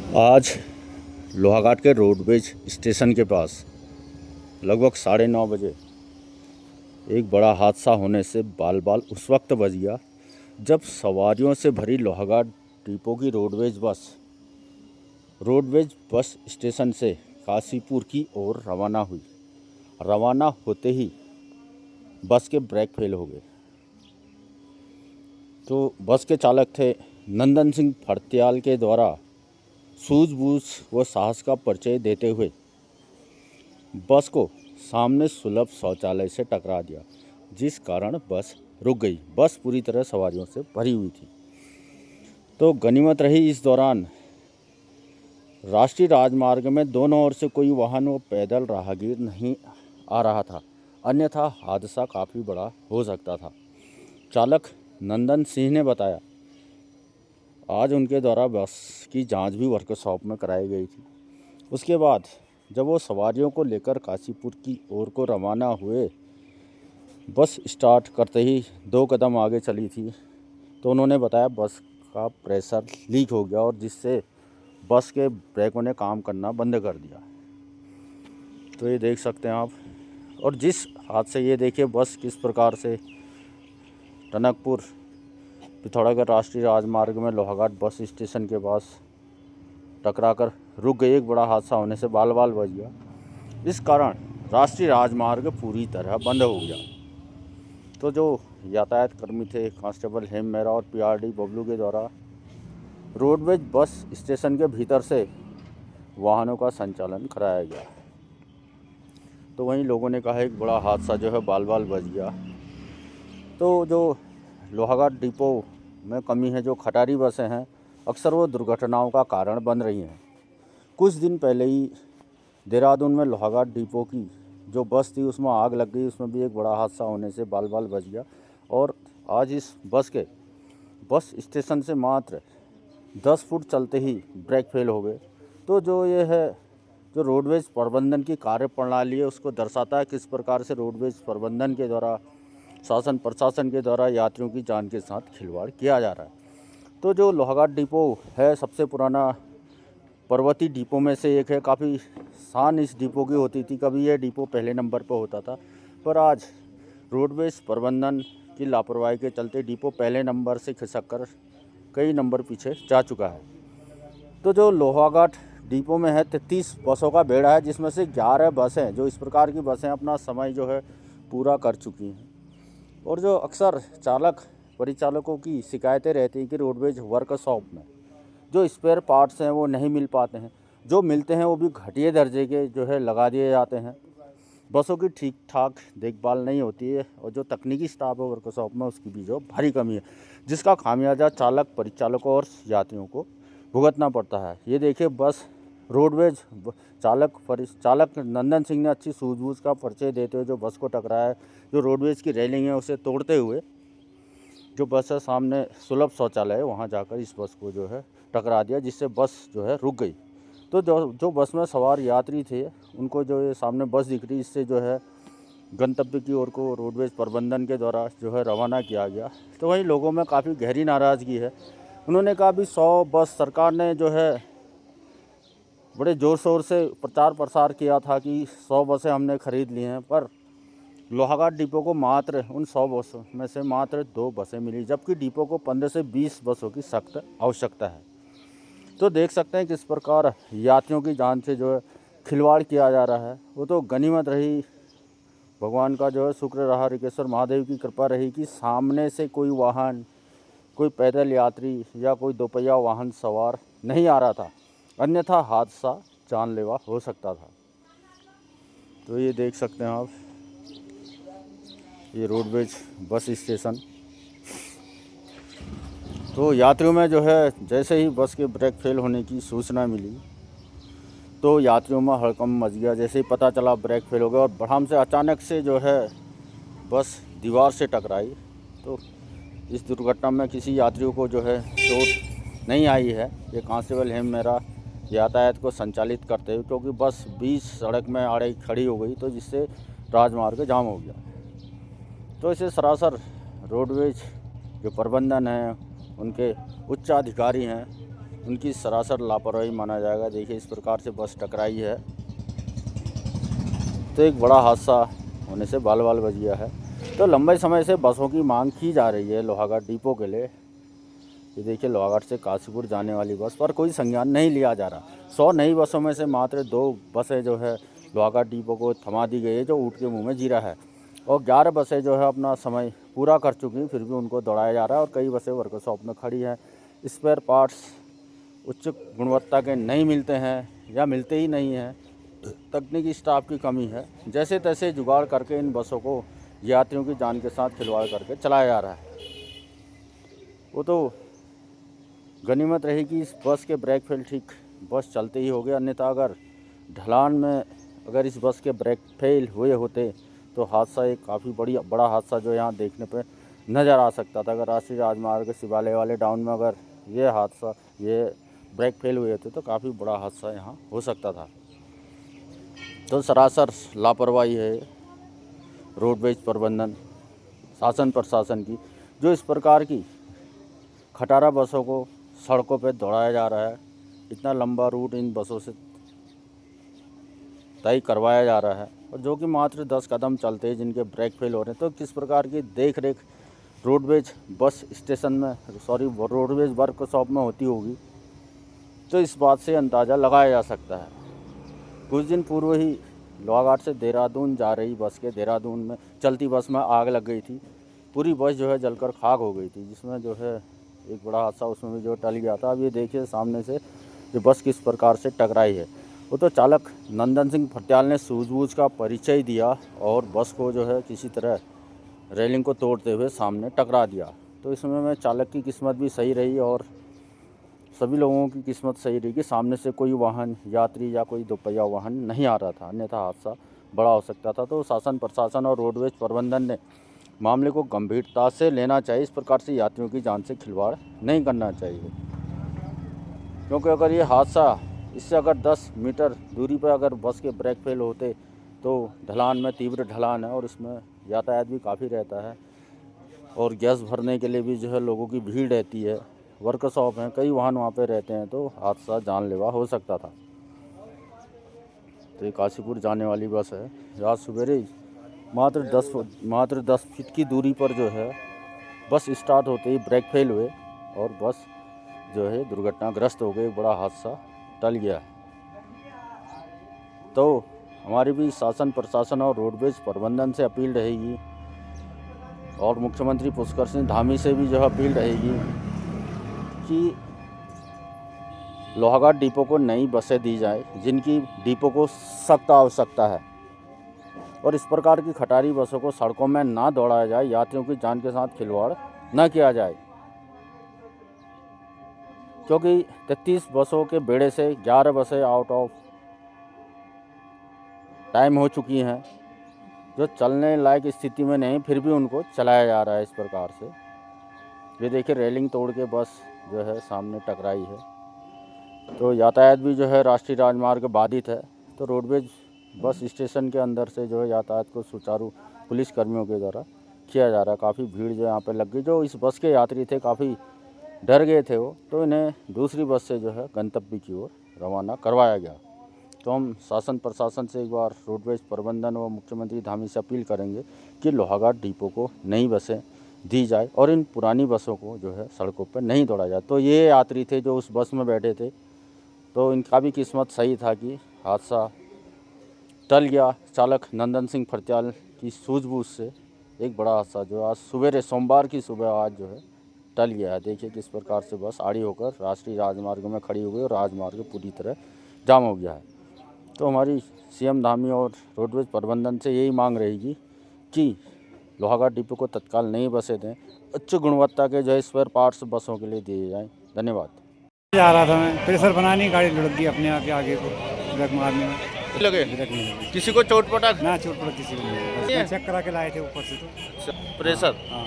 आज लोहाघाट के roadways station के पास लगभग 9:30 बजे एक बड़ा हादसा होने से बाल बाल उस वक्त बच गया जब सवारियों से भरी लोहाघाट डिपो की रोडवेज बस स्टेशन से काशीपुर की ओर रवाना हुई। रवाना होते ही बस के ब्रेक फेल हो गए। तो बस के चालक थे नंदन सिंह फड़त्याल के द्वारा सूझबूझ व साहस का परिचय देते हुए बस को सामने सुलभ शौचालय से टकरा दिया, जिस कारण बस रुक गई। बस पूरी तरह सवारियों से भरी हुई थी। तो गनीमत रही इस दौरान राष्ट्रीय राजमार्ग में दोनों ओर से कोई वाहन व पैदल राहगीर नहीं आ रहा था, अन्यथा हादसा काफ़ी बड़ा हो सकता था। चालक नंदन सिंह ने बताया, आज उनके द्वारा बस की जांच भी वर्कशॉप में कराई गई थी। उसके बाद जब वो सवारियों को लेकर काशीपुर की ओर को रवाना हुए, बस स्टार्ट करते ही 2 कदम आगे चली थी तो उन्होंने बताया बस का प्रेशर लीक हो गया और जिससे बस के ब्रेकों ने काम करना बंद कर दिया। तो ये देख सकते हैं आप। और जिस हादसे ये देखिए बस किस प्रकार से टनकपुर पिथौरागढ़ राष्ट्रीय राजमार्ग में लोहाघाट बस स्टेशन के पास टकराकर रुक गई। एक बड़ा हादसा होने से बाल बाल बच गया। इस कारण राष्ट्रीय राजमार्ग पूरी तरह बंद हो गया। तो जो यातायात कर्मी थे कांस्टेबल हेम मेहरा और पीआरडी बबलू के द्वारा रोडवेज बस स्टेशन के भीतर से वाहनों का संचालन कराया गया। तो वहीं लोगों ने कहा एक बड़ा हादसा जो है बाल बाल बच गया। तो जो लोहाघाट डिपो में कमी है, जो खटारी बसें हैं अक्सर वो दुर्घटनाओं का कारण बन रही हैं। कुछ दिन पहले ही देहरादून में लोहाघाट डिपो की जो बस थी उसमें आग लग गई, उसमें भी एक बड़ा हादसा होने से बाल बाल बच गया। और आज इस बस स्टेशन से मात्र 10 फुट चलते ही ब्रेक फेल हो गए। तो जो ये है जो रोडवेज प्रबंधन की कार्यप्रणाली है उसको दर्शाता है किस प्रकार से रोडवेज प्रबंधन के द्वारा शासन प्रशासन के द्वारा यात्रियों की जान के साथ खिलवाड़ किया जा रहा है। तो जो लोहाघाट डिपो है सबसे पुराना पर्वतीय डिपो में से एक है। काफ़ी शान इस डिपो की होती थी। कभी यह डिपो पहले नंबर पर होता था, पर आज रोडवेज प्रबंधन की लापरवाही के चलते डिपो पहले नंबर से खिसक कर कई नंबर पीछे जा चुका है। तो जो लोहाघाट डिपो में है 33 बसों का बेड़ा है, जिसमें से 11 बसें जो इस प्रकार की बसें अपना समय जो है पूरा कर चुकी हैं। और जो अक्सर परिचालकों की शिकायतें रहती हैं कि रोडवेज वर्कशॉप में जो स्पेयर पार्ट्स हैं वो नहीं मिल पाते हैं, जो मिलते हैं वो भी घटिया दर्जे के जो है लगा दिए जाते हैं। बसों की ठीक ठाक देखभाल नहीं होती है और जो तकनीकी स्टाफ है वर्कशॉप में उसकी भी जो भारी कमी है, जिसका खामियाजा चालक परिचालकों और यात्रियों को भुगतना पड़ता है। ये देखिए बस रोडवेज चालक नंदन सिंह ने अच्छी सूझबूझ का परिचय देते हुए जो बस को टकराया है, जो रोडवेज की रेलिंग है उसे तोड़ते हुए जो बस है सामने सुलभ शौचालय है वहाँ जाकर इस बस को जो है टकरा दिया, जिससे बस जो है रुक गई। तो जो बस में सवार यात्री थे उनको जो ये सामने बस दिख रही, इससे जो है गंतव्य की ओर को रोडवेज प्रबंधन के द्वारा जो है रवाना किया गया। तो वहीं लोगों में काफ़ी गहरी नाराज़गी है। उन्होंने कहा भी 100 बस सरकार ने जो है बड़े ज़ोर शोर से प्रचार प्रसार किया था कि 100 बसें हमने खरीद ली हैं, पर लोहाघाट डिपो को मात्र उन 100 बसों में से मात्र 2 बसें मिली, जबकि डिपो को 15 से 20 बसों की सख्त आवश्यकता है। तो देख सकते हैं किस प्रकार यात्रियों की जान से जो है खिलवाड़ किया जा रहा है। वो तो गनीमत रही, भगवान का जो है शुक्र रहा, ऋकेश्वर महादेव की कृपा रही कि सामने से कोई वाहन, कोई पैदल यात्री या कोई दोपहिया वाहन सवार नहीं आ रहा था, अन्यथा हादसा जानलेवा हो सकता था। तो ये देख सकते हैं आप, ये रोडवेज बस स्टेशन। तो यात्रियों में जो है जैसे ही बस के ब्रेक फेल होने की सूचना मिली तो यात्रियों में हड़कंप मच गया। जैसे ही पता चला ब्रेक फेल हो गया और बढ़ाम से अचानक से जो है बस दीवार से टकराई। तो इस दुर्घटना में किसी यात्रियों को जो है चोट नहीं आई है। ये कांस्टेबल हेम मेहरा यातायात को संचालित करते हुए, क्योंकि बस बीच सड़क में आड़े खड़ी हो गई तो जिससे राजमार्ग जाम हो गया। तो इसे सरासर रोडवेज जो प्रबंधन है उनके उच्च अधिकारी हैं उनकी सरासर लापरवाही माना जाएगा। देखिए इस प्रकार से बस टकराई है तो एक बड़ा हादसा होने से बाल बाल बच गया है। तो लंबे समय से बसों की मांग की जा रही है लोहाघाट डिपो के लिए। ये देखिए लोहाघाट से काशीपुर जाने वाली बस पर कोई संज्ञान नहीं लिया जा रहा। 100 नई बसों में से मात्र 2 बसें जो है लोहाघाट डिपो को थमा दी गई है, जो ऊँट के मुँह में जीरा है, और 11 बसें जो है अपना समय पूरा कर चुकी हैं, फिर भी उनको दौड़ाया जा रहा है। और कई बसें वर्कशॉप में खड़ी हैं। स्पेयर पार्ट्स उच्च गुणवत्ता के नहीं मिलते हैं या मिलते ही नहीं हैं। तकनीकी स्टाफ की कमी है। जैसे तैसे जुगाड़ करके इन बसों को यात्रियों की जान के साथ खिलवाड़ करके चलाया जा रहा है। वो तो गनीमत रही कि इस बस के ब्रेक फेल ठीक बस चलते ही हो गए, अन्यथा अगर ढलान में अगर इस बस के ब्रेक फेल हुए होते तो हादसा एक काफ़ी बड़ा हादसा जो यहाँ देखने पे नज़र आ सकता था। अगर राष्ट्रीय राजमार्ग शिवालय वाले डाउन में अगर ये ब्रेक फेल हुए थे तो काफ़ी बड़ा हादसा यहाँ हो सकता था। तो सरासर लापरवाही है रोडवेज प्रबंधन शासन प्रशासन की, जो इस प्रकार की खटारा बसों को सड़कों पर दौड़ाया जा रहा है। इतना लंबा रूट इन बसों से तय करवाया जा रहा है और जो कि मात्र 10 कदम चलते हैं जिनके ब्रेक फेल हो रहे हैं। तो किस प्रकार की देख रेख रोडवेज बस स्टेशन में रोडवेज वर्कशॉप में होती होगी, तो इस बात से अंदाज़ा लगाया जा सकता है। कुछ दिन पूर्व ही लोहाघाट से देहरादून जा रही बस के देहरादून में चलती बस में आग लग गई थी। पूरी बस जो है जलकर खाक हो गई थी, जिसमें जो है एक बड़ा हादसा उसमें भी जो टल गया था। अब ये देखिए सामने से ये बस किस प्रकार से टकराई है। वो तो चालक नंदन सिंह फटियाल ने सूझबूझ का परिचय दिया और बस को जो है किसी तरह रेलिंग को तोड़ते हुए सामने टकरा दिया। तो इसमें में चालक की किस्मत भी सही रही और सभी लोगों की किस्मत सही रही कि सामने से कोई वाहन यात्री या कोई दोपहिया वाहन नहीं आ रहा था, अन्यथा हादसा बड़ा हो सकता था। तो शासन प्रशासन और रोडवेज प्रबंधन ने मामले को गंभीरता से लेना चाहिए। इस प्रकार से यात्रियों की जान से खिलवाड़ नहीं करना चाहिए, क्योंकि अगर ये हादसा इससे अगर 10 मीटर दूरी पर अगर बस के ब्रेक फेल होते तो ढलान में तीव्र ढलान है और इसमें यातायात भी काफ़ी रहता है और गैस भरने के लिए भी जो है लोगों की भीड़ रहती है। वर्कशॉप हैं, कई वाहन वहाँ पे रहते हैं, तो हादसा जानलेवा हो सकता था। तो ये काशीपुर जाने वाली बस है। आज सवेरे मात्र 10 फीट की दूरी पर जो है बस स्टार्ट होते ही ब्रेक फेल हुए और बस जो है दुर्घटनाग्रस्त हो गई। बड़ा हादसा टल गया। तो हमारी भी शासन प्रशासन और रोडवेज प्रबंधन से अपील रहेगी और मुख्यमंत्री पुष्कर सिंह धामी से भी जो है अपील रहेगी कि लोहाघाट डिपो को नई बसें दी जाए, जिनकी डिपो को सख्त आवश्यकता है, और इस प्रकार की खटारी बसों को सड़कों में ना दौड़ाया जाए, यात्रियों की जान के साथ खिलवाड़ न किया जाए। क्योंकि 33 बसों के बेड़े से 11 बसें आउट ऑफ टाइम हो चुकी हैं, जो चलने लायक स्थिति में नहीं, फिर भी उनको चलाया जा रहा है इस प्रकार से। ये देखिए रेलिंग तोड़ के बस जो है सामने टकराई है। तो यातायात भी जो है राष्ट्रीय राजमार्ग बाधित है। तो रोडवेज बस स्टेशन के अंदर से जो है यातायात को सुचारू पुलिस कर्मियों के द्वारा किया जा रहा है। काफ़ी भीड़ जो यहाँ पे लग गई। जो इस बस के यात्री थे काफ़ी डर गए थे वो, तो इन्हें दूसरी बस से जो है गंतव्य की ओर रवाना करवाया गया। तो हम शासन प्रशासन से एक बार रोडवेज प्रबंधन व मुख्यमंत्री धामी से अपील करेंगे कि लोहाघाट डिपो को नई बसें दी जाए और इन पुरानी बसों को जो है सड़कों पर नहीं दौड़ा जाए। तो ये यात्री थे जो उस बस में बैठे थे, तो इनका भी किस्मत सही था कि हादसा टल गया। चालक नंदन सिंह फटियाल की सूझबूझ से एक बड़ा हादसा जो आज सवेरे सोमवार की सुबह आज जो है टल गया है। देखिए किस प्रकार से बस आड़ी होकर राष्ट्रीय राजमार्ग में खड़ी हो गई और राजमार्ग पूरी तरह जाम हो गया है। तो हमारी सीएम धामी और रोडवेज प्रबंधन से यही मांग रहेगी कि लोहाघाट डिपो को तत्काल नई बसें दें, उच्च गुणवत्ता के जो है स्पेयर पार्ट्स बसों के लिए दिए जाएँ। धन्यवाद। जा रहा था मैं, प्रेशर बनानी गाड़ी लुढ़क गई अपने आप आगे को, ब्रेक मारने में लगे ब्रेक नहीं लगी। किसी को चोट पटा? ना चोट पड़ा किसी को नहीं, बस चेक करा के लाए थे ऊपर से। तो प्रेशर हाँ